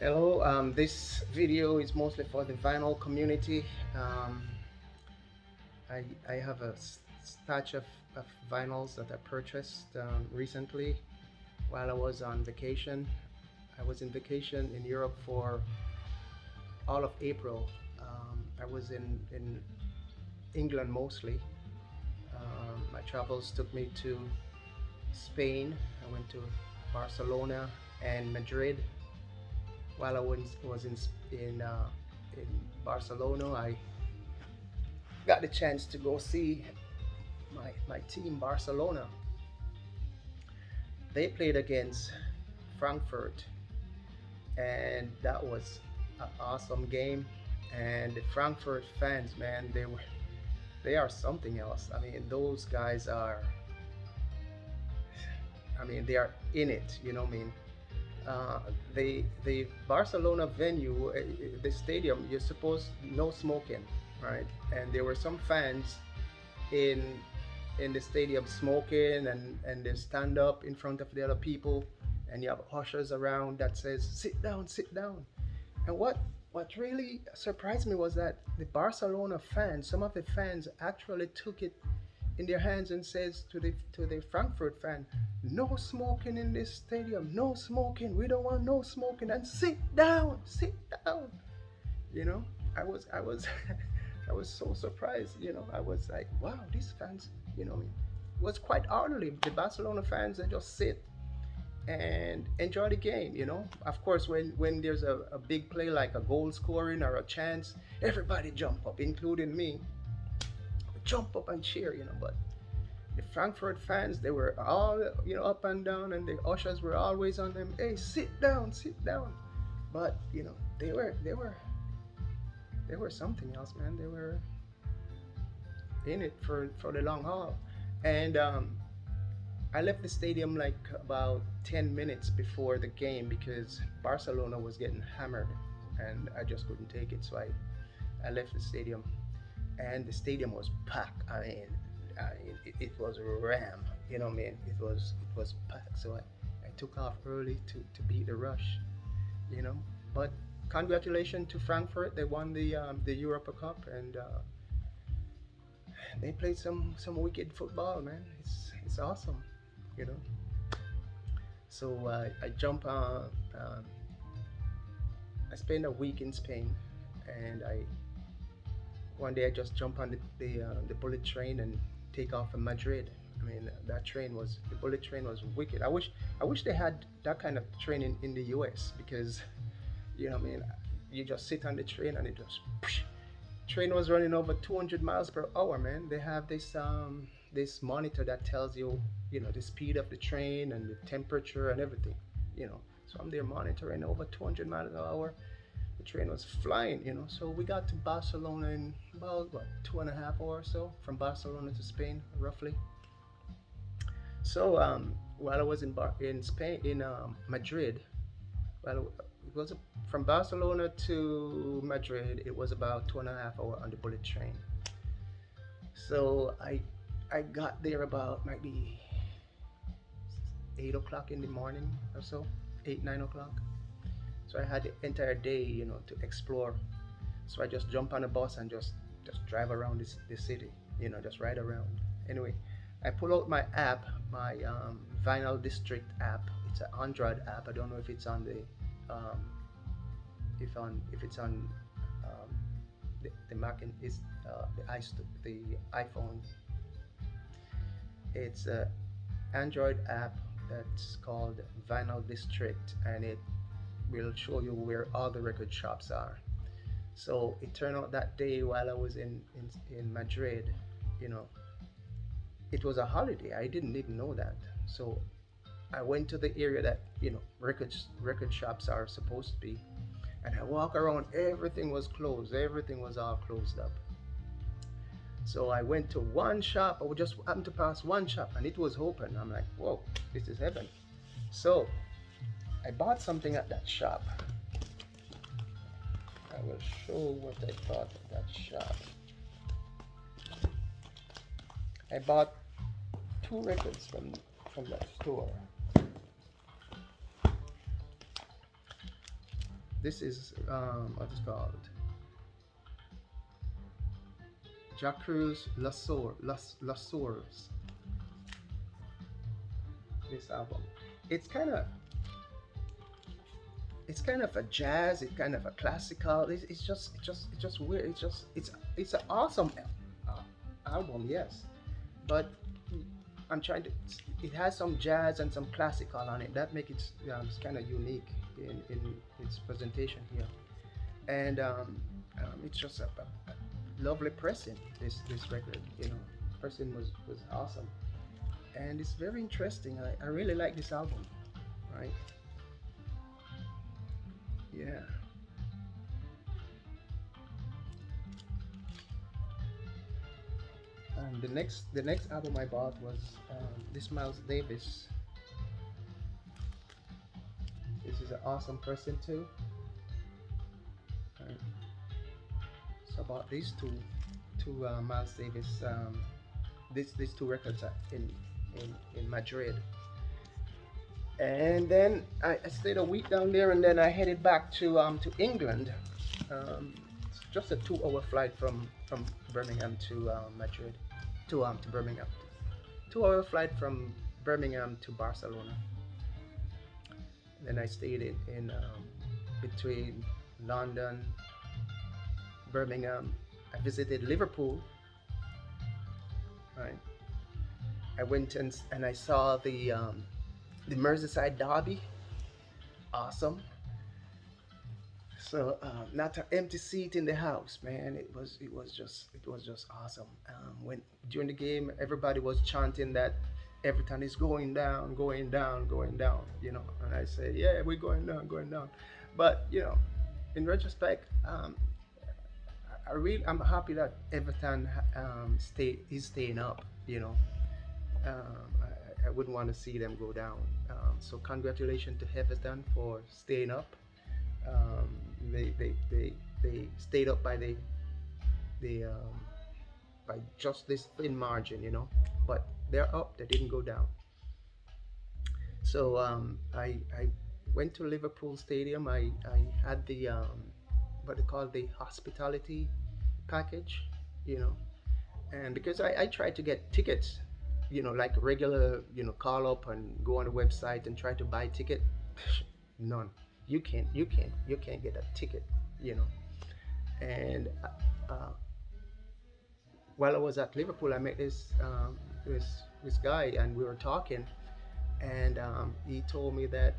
Hello, this video is mostly for the vinyl community. Um, I have a stash of vinyls that I purchased recently while I was on vacation. I was in vacation in Europe for all of April. I was in England mostly. My travels took me to Spain. I went to Barcelona and Madrid. While I was in Barcelona, I got the chance to go see my team Barcelona. They played against Frankfurt, and that was an awesome game. And the Frankfurt fans, man, they are something else. I mean, those guys are. I mean, they are in it. You know what I mean? Uh, the Barcelona venue, the stadium, you're supposed no smoking, right? And there were some fans in in the stadium smoking, and they stand up in front of the other people, and you have ushers around that says sit down. And what really surprised me was that the Barcelona fans, some of the fans actually took it in their hands and says to the Frankfurt fan, no smoking in this stadium, no smoking, we don't want no smoking, and sit down. You know, I was I was so surprised. You know, I was like, wow, these fans, it was quite orderly. The Barcelona fans, they just sit and enjoy the game. You know, of course, when there's a big play like a goal scoring or a chance, everybody jump up, including me, jump up and cheer. You know, but the Frankfurt fans, they were all, up and down, and the ushers were always on them. Hey, sit down, sit down. But they were something else, man. They were in it for the long haul. And I left the stadium like about 10 minutes before the game because Barcelona was getting hammered, and I just couldn't take it. So I left the stadium, and the stadium was packed. It was ram. You know what I mean? It was packed. So I took off early to beat the rush. You know, but congratulations to Frankfurt. They won the Europa Cup, and they played some wicked football, man. It's awesome. You know. So I jump on. I spent a week in Spain, and I one day I just jump on the bullet train and take off from Madrid. I mean, the bullet train was wicked. I wish they had that kind of train in the U.S. because I mean, you just sit on the train and it just train was running over 200 miles per hour, man. They have this monitor that tells you, the speed of the train and the temperature and everything, So I'm there monitoring over 200 miles an hour. The train was flying, So we got to Barcelona in about what 2.5 hours or so, from Barcelona to Spain, roughly. So while I was in Spain, in Madrid, well, it was from Barcelona to Madrid. It was about 2.5 hours on the bullet train. So I got there about maybe 8 o'clock in the morning or so, 8 9 o'clock. So I had the entire day, to explore. So I just jump on a bus and just drive around this city, just ride around. Anyway, I pull out my app, my Vinyl District app. It's an Android app. I don't know if it's on um, if it's on um, the Mac and is the iPhone. It's a Android app that's called Vinyl District, and it will show you where all the record shops are. So it turned out that day while I was in Madrid, you know, it was a holiday. I didn't even know that. So I went to the area that record shops are supposed to be, and I walk around. Everything was closed. Everything was all closed up. So I went to one shop. I would just happened to pass one shop, and it was open. I'm like, whoa, this is heaven. So I bought something at that shop. I will show what I bought at that shop. I bought two records from that store. This is what is called Jacques Lassour's this album. It's kind of it's kind of a jazz, it's kind of a classical. It's just weird. It's an awesome album, yes. But I'm trying to. It has some jazz and some classical on it. That makes it it's kind of unique in its presentation here. And it's just a lovely pressing. This record, you know, pressing was awesome, and it's very interesting. I really like this album, right? Yeah. And the next album I bought was this Miles Davis. This is an awesome person too. Right. So I bought these two Miles Davis these two records in Madrid. And then I stayed a week down there, and then I headed back to England. It's just a 2 hour flight from Birmingham to Madrid to Birmingham. 2 hour flight from Birmingham to Barcelona. And then I stayed in between London, Birmingham. I visited Liverpool. Right. I went and I saw the Merseyside Derby. Awesome. So not an empty seat in the house, man. It was just awesome. When during the game, everybody was chanting that Everton is going down, going down, going down. You know, and I said, yeah, we're going down, going down. But you know, in retrospect, I'm happy that Everton is staying up. You know, I wouldn't want to see them go down. So congratulations to Everton for staying up. Um, they stayed up the by just this thin margin, you know. But they're up. They didn't go down. So I went to Liverpool Stadium. I had the what they call the hospitality package, you know, and because I tried to get tickets, you know, like regular, you know, call up and go on the website and try to buy ticket. None. You can't get a ticket, you know. And while I was at Liverpool, I met this guy, and we were talking, and he told me that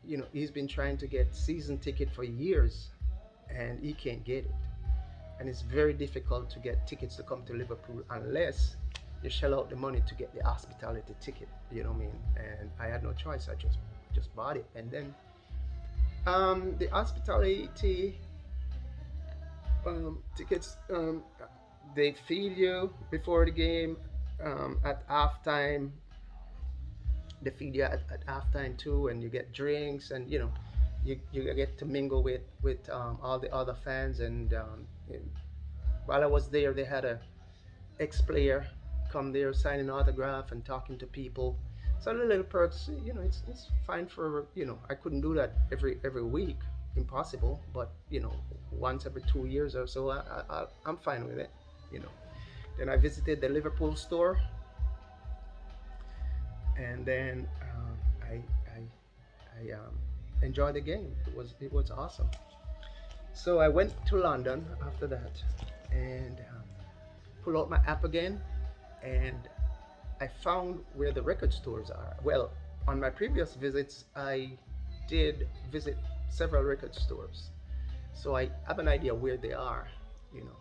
you know he's been trying to get season ticket for years, and he can't get it, and it's very difficult to get tickets to come to Liverpool unless you shell out the money to get the hospitality ticket. You know what I mean? And I had no choice. I just bought it, and then the hospitality tickets, they feed you before the game. At halftime, they feed you at halftime too, and you get drinks, and you know, you get to mingle with all the other fans. And while I was there, they had a ex-player come there signing autograph and talking to people. So the little perks, you know, it's fine for, you know, I couldn't do that every week, impossible. But you know, once every 2 years or so, I'm fine with it, you know. Then I visited the Liverpool store, and then I enjoyed the game. It was awesome. So I went to London after that, and pull out my app again, and I found where the record stores are. Well, on my previous visits, I did visit several record stores, so I have an idea where they are, you know.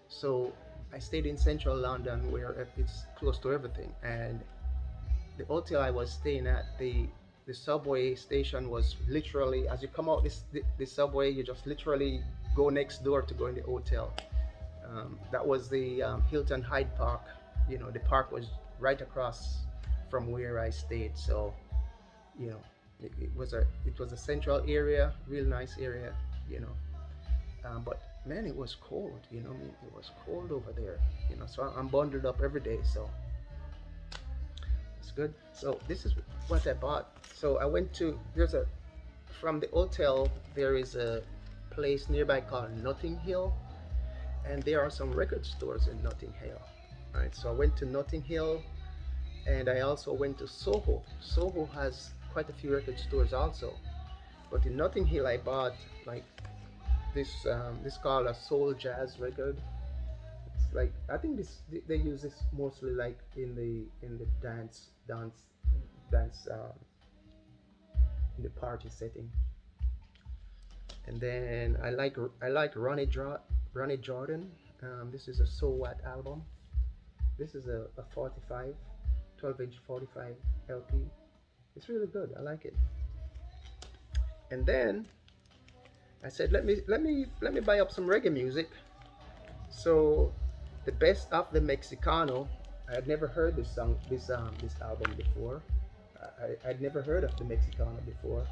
So I stayed in central London where it's close to everything, and the hotel I was staying at, the subway station was literally, as you come out the subway, you just literally go next door to go in the hotel. That was the Hilton Hyde Park. You know, the park was right across from where I stayed. So, you know, it was a central area, real nice area. You know, but man, it was cold. You know, it was cold over there. You know, so I'm bundled up every day. So it's good. So this is what I bought. So I went to there's a from the hotel, there is a place nearby called Notting Hill, and there are some record stores in Notting Hill. Right, so I went to Notting Hill, and I also went to Soho. Soho has quite a few record stores also, but in Notting Hill, I bought like this called a soul jazz record. It's like I think they use this mostly like in the dance in the party setting. And then I like Ronnie Jordan. This is a So What album. This is a 45, 12-inch 45 LP. It's really good. I like it. And then I said, let me buy up some reggae music. So, the best of the Mexicano. I had never heard this album before. I'd never heard of the Mexicano before.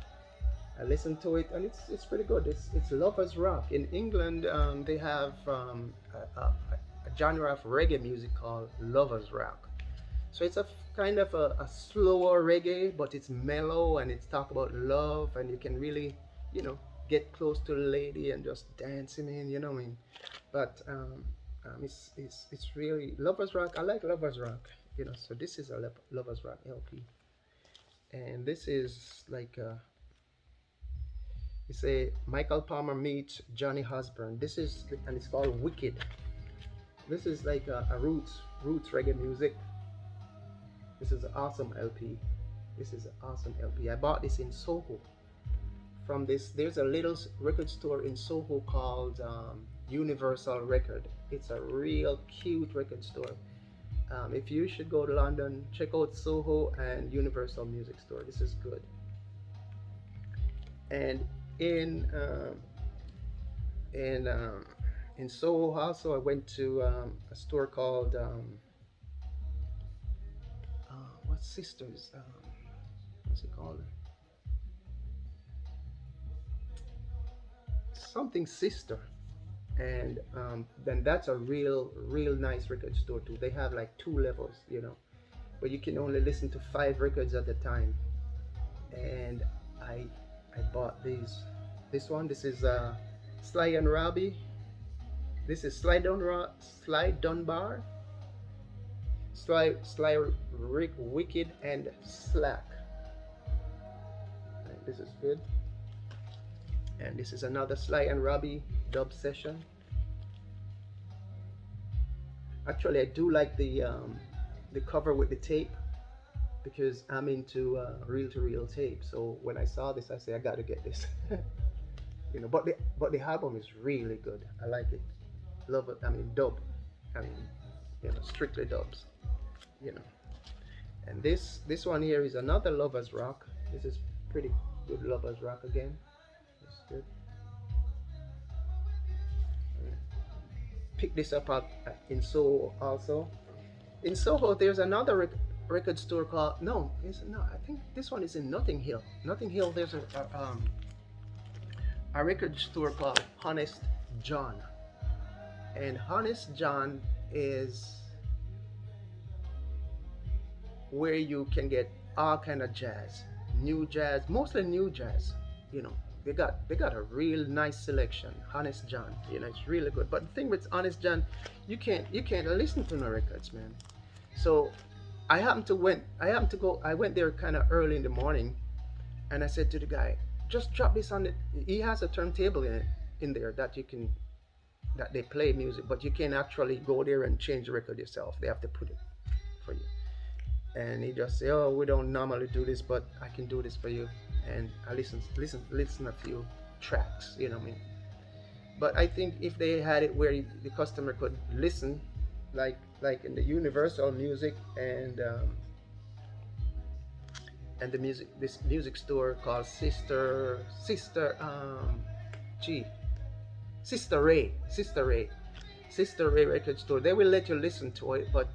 I listened to it and it's pretty good. It's lovers rock. In England, they have a genre of reggae music called lovers rock. So it's a kind of a slower reggae, but it's mellow and it's talk about love, and you can really, you know, get close to the lady and just dancing in, you know what I mean? But it's really lovers rock. I like lovers rock, you know. So this is a lovers rock LP, and this is like it's a Michael Palmer meets Johnny Osborne. This is and it's called Wicked. This is like a roots reggae music. This is an awesome LP. This is an awesome LP. I bought this in Soho. From this, there's a little record store in Soho called Universal Record. It's a real cute record store. If you should go to London, check out Soho and Universal Music Store. This is good. And in in in Soho also, I went to a store called what Sisters? What's it called? Something Sister. And then that's a real nice record store too. They have like two levels, you know, but you can only listen to five records at a time. And I I bought these. This is Sly and Robbie. This is Sly Dunbar, Sly Rick Wicked, and Slack. And this is good. And this is another Sly and Robbie dub session. Actually, I do like the cover with the tape because I'm into reel to reel tape. So when I saw this, I said I got to get this. You know, but the album is really good. I like it. Love it. I mean dub. I mean, you know, strictly dubs. You know. And this one here is another lovers rock. This is pretty good lovers rock again. It's good. Pick this up in Soho also. In Soho, there's another record store called no, it's no. I think this one is in Notting Hill. Notting Hill, there's a record store called Honest John, and Honest John is where you can get all kind of jazz, mostly new jazz. You know, they got a real nice selection. Honest John, you know, it's really good. But the thing with Honest John, you can't listen to no records, man. So I went there kind of early in the morning, and I said to the guy, just drop this on it. He has a turntable in there that they play music, but you can actually go there and change the record yourself. They have to put it for you. And he just say, "Oh, we don't normally do this, but I can do this for you." And I listen a few tracks, you know what I mean. But I think if they had it where the customer could listen, like in the Universal Music and the music this music store called gee Sister Ray record store, they will let you listen to it, but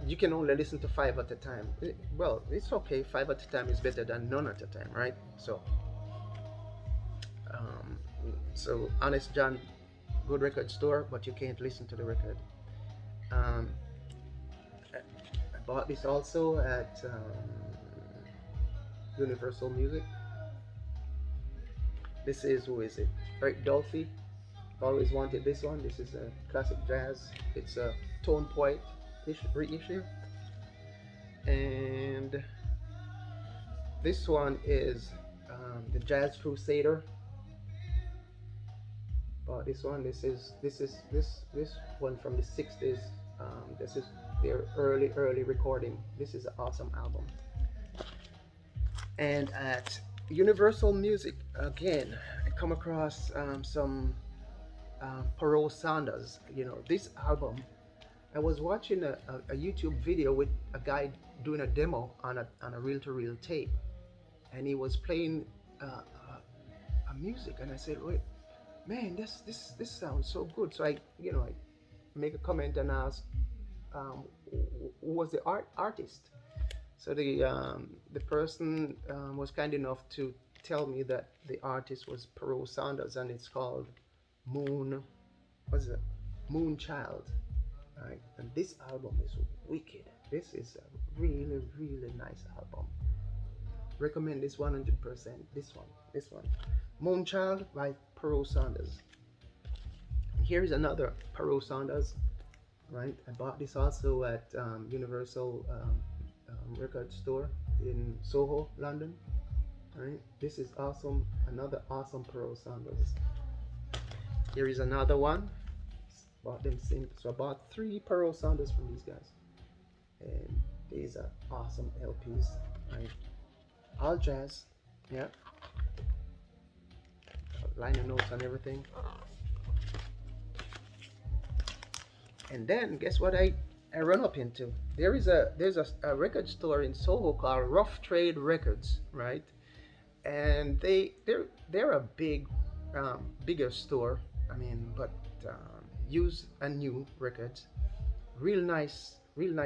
you can only listen to five at a time. Well, it's okay. Five at a time is better than none at a time, right? Um, so Honest John, good record store, but you can't listen to the record. Um, I bought this also at Universal Music. This is, who is it? Eric Dolphy. Always wanted this one. This is a classic jazz. It's a Tone Point reissue. And this one is the Jazz Crusader. But this one from the '60s. This is their early recording. This is an awesome album. And at Universal Music again, I come across some Perot Sanders. You know, this album. I was watching a YouTube video with a guy doing a demo on a reel-to-reel tape, and he was playing a music, and I said, "Wait, man, this sounds so good." So I make a comment and ask, who was the artist. So the person was kind enough to tell me that the artist was Perot Sanders, and it's called Moon. What's it? Moon Child. Right? And this album is wicked. This is a really nice album. Recommend this 100%. This one. Moonchild by Perot Sanders. Here is another Perot Sanders. Right? I bought this also at Universal record store in Soho, London. Right? This is awesome. Another awesome Perot Sanders. Here is another one. Bought them same. So I bought 3 Perot Sanders from these guys, and these are awesome LPs. Right? All jazz. Yeah. Liner notes and everything. And then guess what I run up into? There's a record store in Soho called Rough Trade Records, right? And they're a bigger store. I mean, but used and new records. Real nice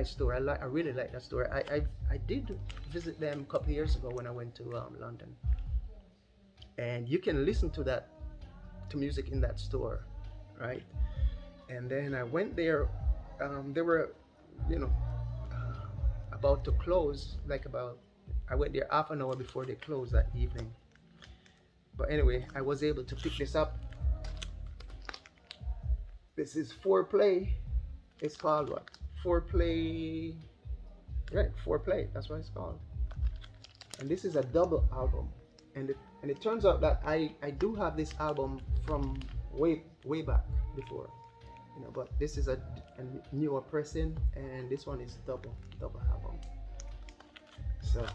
store. I really like that store. I did visit them a couple of years ago when I went to London, and you can listen to music in that store, right? And then I went there. They were, you know, about to close. I went there half an hour before they closed that evening. But anyway, I was able to pick this up. This is Foreplay. It's called what? Foreplay. Right, Foreplay. That's what it's called. And this is a double album. And it turns out that I do have this album from way back before. But this is a newer pressing, and this one is double album. So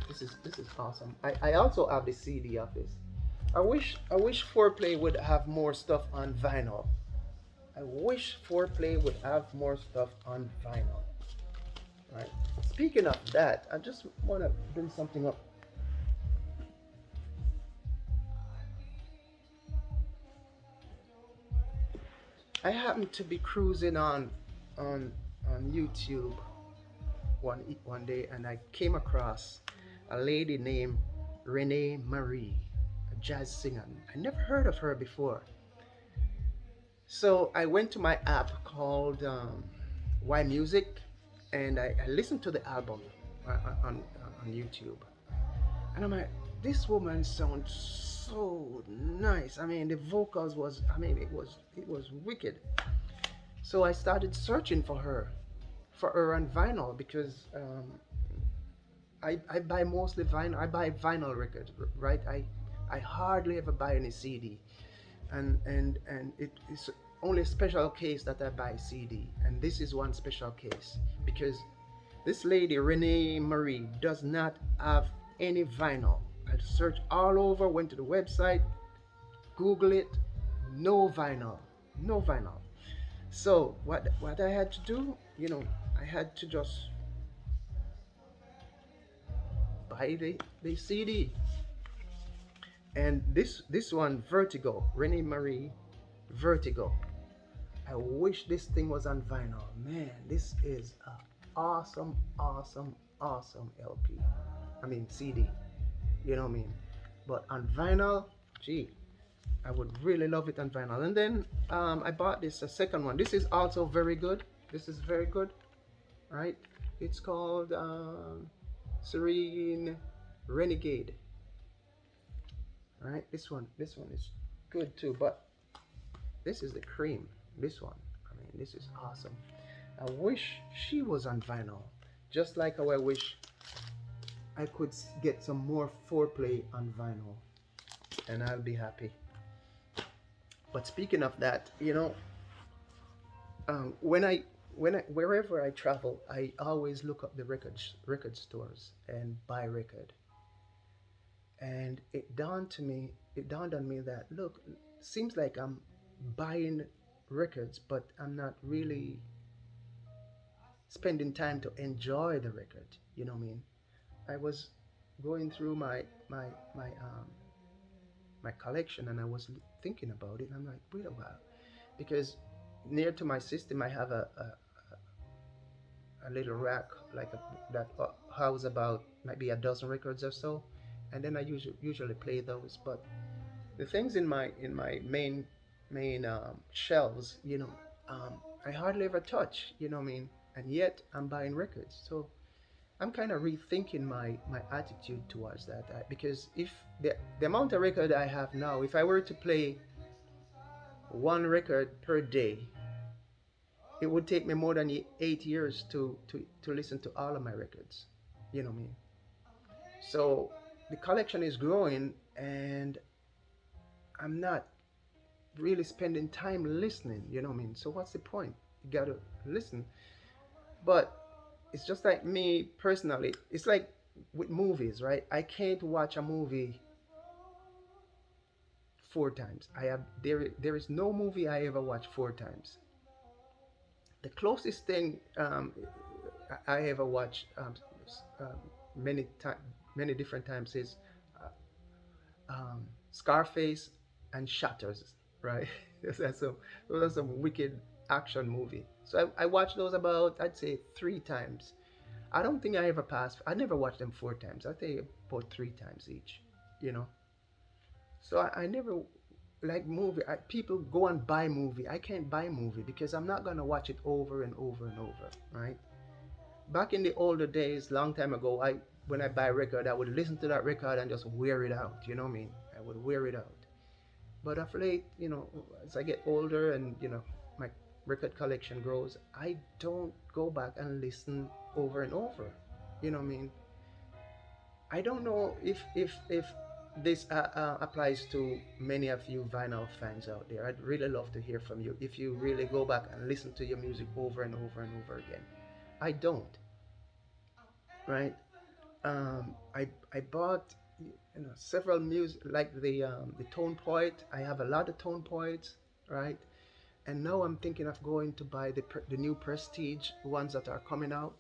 this is awesome. I also have the CD of this. I wish Foreplay would have more stuff on vinyl. I wish Foreplay would have more stuff on vinyl. Right. Speaking of that, I just want to bring something up. I happened to be cruising on YouTube one day, and I came across a lady named Renee Marie, a jazz singer. I never heard of her before. So I went to my app called Y Music, and I listened to the album on YouTube, and I'm like, this woman sounds so nice. I mean, the vocals was, I mean, it was wicked. So I started searching for her on vinyl, because I buy mostly vinyl. I buy vinyl records, right? I hardly ever buy any CD, and it is only a special case that I buy CD, and this is one special case, because this lady Renee Marie does not have any vinyl. I searched all over, went to the website, Google it, no vinyl, no vinyl. So what I had to do, I had to just buy the CD. And this one, Vertigo, Renee Marie, Vertigo. I wish this thing was on vinyl. Man, this is a awesome LP. I mean CD. You know what I mean? But on vinyl, gee, I would really love it on vinyl. And then I bought this a second one. This is also very good. This is very good, right? It's called Serene Renegade. right? This one is good too, but this is the cream. This one, I mean, this is awesome. I wish she was on vinyl, just like how I wish I could get some more foreplay on vinyl, and I'll be happy. But speaking of that, when I wherever I travel, I always look up the record stores and buy record. And it dawned on me that look, seems like I'm buying records, but I'm not really spending time to enjoy the record. You know what I mean? I was going through my collection, and I was thinking about it, and I'm like, wait a while, because near to my system I have a little rack like that house about maybe a dozen records or so, and then I usually play those. But the things in my main shelves, I hardly ever touch. You know what I mean? And yet I'm buying records, so I'm kind of rethinking my attitude towards that, because if the amount of record I have now, if I were to play one record per day, it would take me more than 8 years to listen to all of my records. You know what I mean? So the collection is growing, and I'm not really spending time listening. You know what I mean? So what's the point? You gotta listen. But it's just like me personally. It's like with movies, right? I can't watch a movie 4 times. There is no movie I ever watch 4 times. The closest thing I ever watched um, many time many different times is Scarface and Shutters, right? Those are some wicked action movie. So I watched those about, I'd say, 3 times. I don't think I ever passed. I never watched them 4 times. I think about 3 times each. You know. So I never like movie. People go and buy movie. I can't buy movie because I'm not gonna watch it over and over and over, right? Back in the older days, long time ago, I when I buy a record, I would listen to that record and just wear it out. You know what I mean? I would wear it out. But of late, as I get older and my record collection grows, I don't go back and listen over and over. You know what I mean? I don't know if this applies to many of you vinyl fans out there. I'd really love to hear from you if you really go back and listen to your music over and over and over again. I don't, right? I bought several music like the Tone Poet. I have a lot of Tone Poets, right? And now I'm thinking of going to buy the new Prestige ones that are coming out.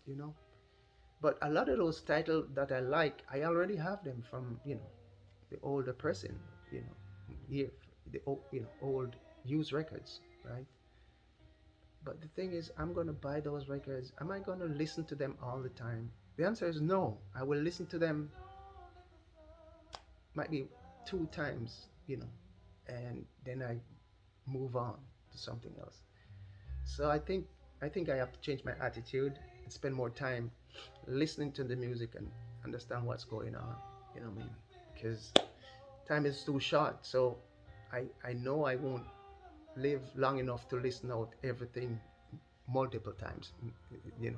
But a lot of those titles that I like, I already have them from the older pressing, here the old used records, right? But the thing is, I'm gonna buy those records. Am I gonna listen to them all the time? The answer is no. I will listen to them might be 2 times, and then I move on to something else. So I think I have to change my attitude and spend more time listening to the music and understand what's going on. You know what I mean? Because time is too short. So I know I won't live long enough to listen out everything multiple times.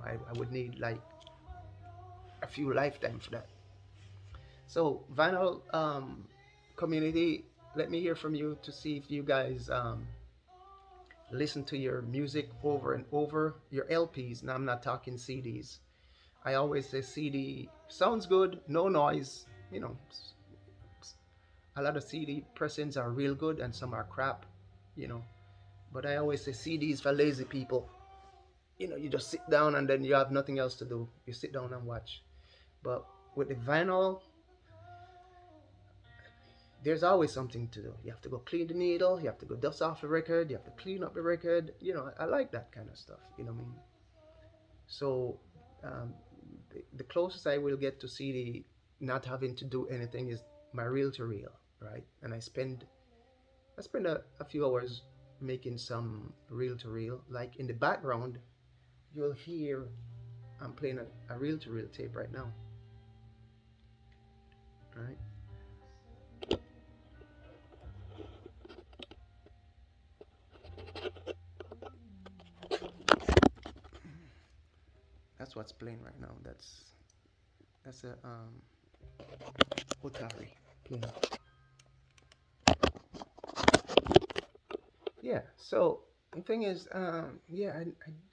I would need like a few lifetimes for that. So vinyl community, let me hear from you to see if you guys listen to your music over and over, your LPs. Now I'm not talking CDs. I always say CD sounds good, no noise. A lot of CD pressings are real good and some are crap. You know, but I always say CDs for lazy people. You just sit down and then you have nothing else to do. You sit down and watch. But with the vinyl, there's always something to do. You have to go clean the needle, you have to go dust off the record, you have to clean up the record. I like that kind of stuff. You know what I mean? So um, the closest I will get to CD not having to do anything is my reel to reel, right? And I spend a few hours making some reel to reel. Like in the background, you'll hear I'm playing a reel to reel tape right now, right? That's what's playing right now. That's a Otari playing. Yeah. So the thing is, yeah,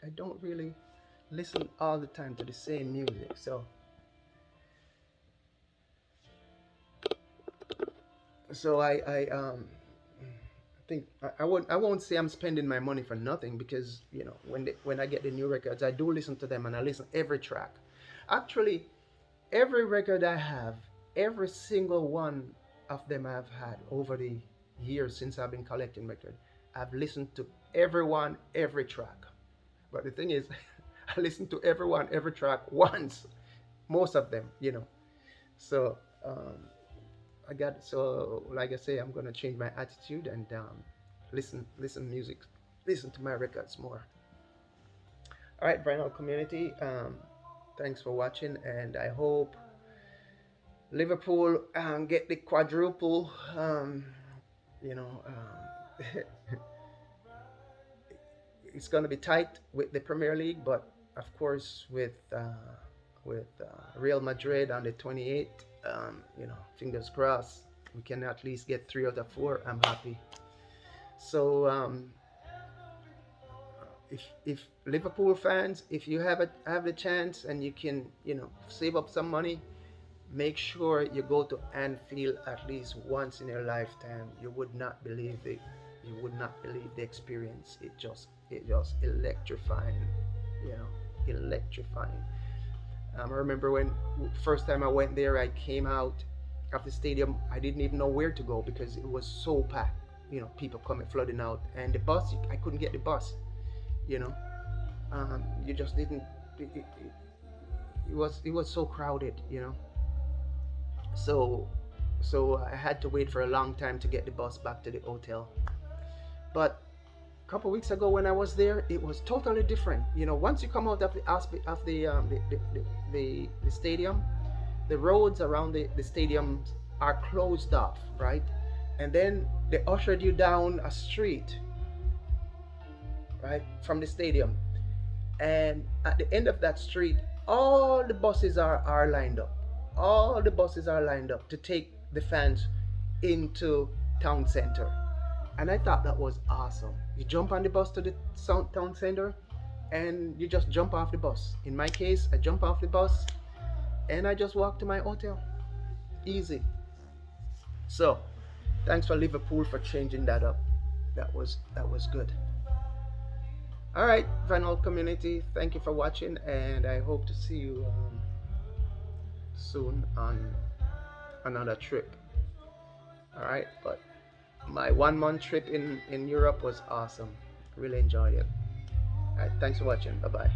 I don't really listen all the time to the same music. So I think I won't say I'm spending my money for nothing, because when I get the new records, I do listen to them, and I listen every track. Actually, every record I have, every single one of them I've had over the years since I've been collecting records, I've listened to everyone, every track. But the thing is, I listen to everyone, every track once, most of them. So like I say, I'm gonna change my attitude and listen music, listen to my records more. All right, vinyl community. Thanks for watching, and I hope Liverpool get the quadruple. You know, it's going to be tight with the Premier League, but of course with Real Madrid on the 28th, fingers crossed, we can at least get 3 out of 4. I'm happy. So if Liverpool fans, if you have the chance and you can, save up some money, make sure you go to Anfield at least once in your lifetime. You would not believe the experience. It just electrifying, you know, electrifying. I remember when first time I went there, I came out of the stadium. I didn't even know where to go because it was so packed. People coming flooding out, and the bus, I couldn't get the bus. You know, you just didn't. It was so crowded. So I had to wait for a long time to get the bus back to the hotel. But a couple of weeks ago when I was there, it was totally different. Once you come out of the stadium, the roads around the stadium are closed off, right? And then they ushered you down a street, right, from the stadium. And at the end of that street, all the buses are lined up. All the buses are lined up to take the fans into town center. And I thought that was awesome. You jump on the bus to the town center, and you just jump off the bus. In my case, I jump off the bus and I just walk to my hotel. Easy. So, thanks for Liverpool for changing that up. That was good. All right, Vinyl community, thank you for watching, and I hope to see you soon on another trip. All right, but my 1 month trip in Europe was awesome. Really enjoyed it. All right, thanks for watching. Bye bye.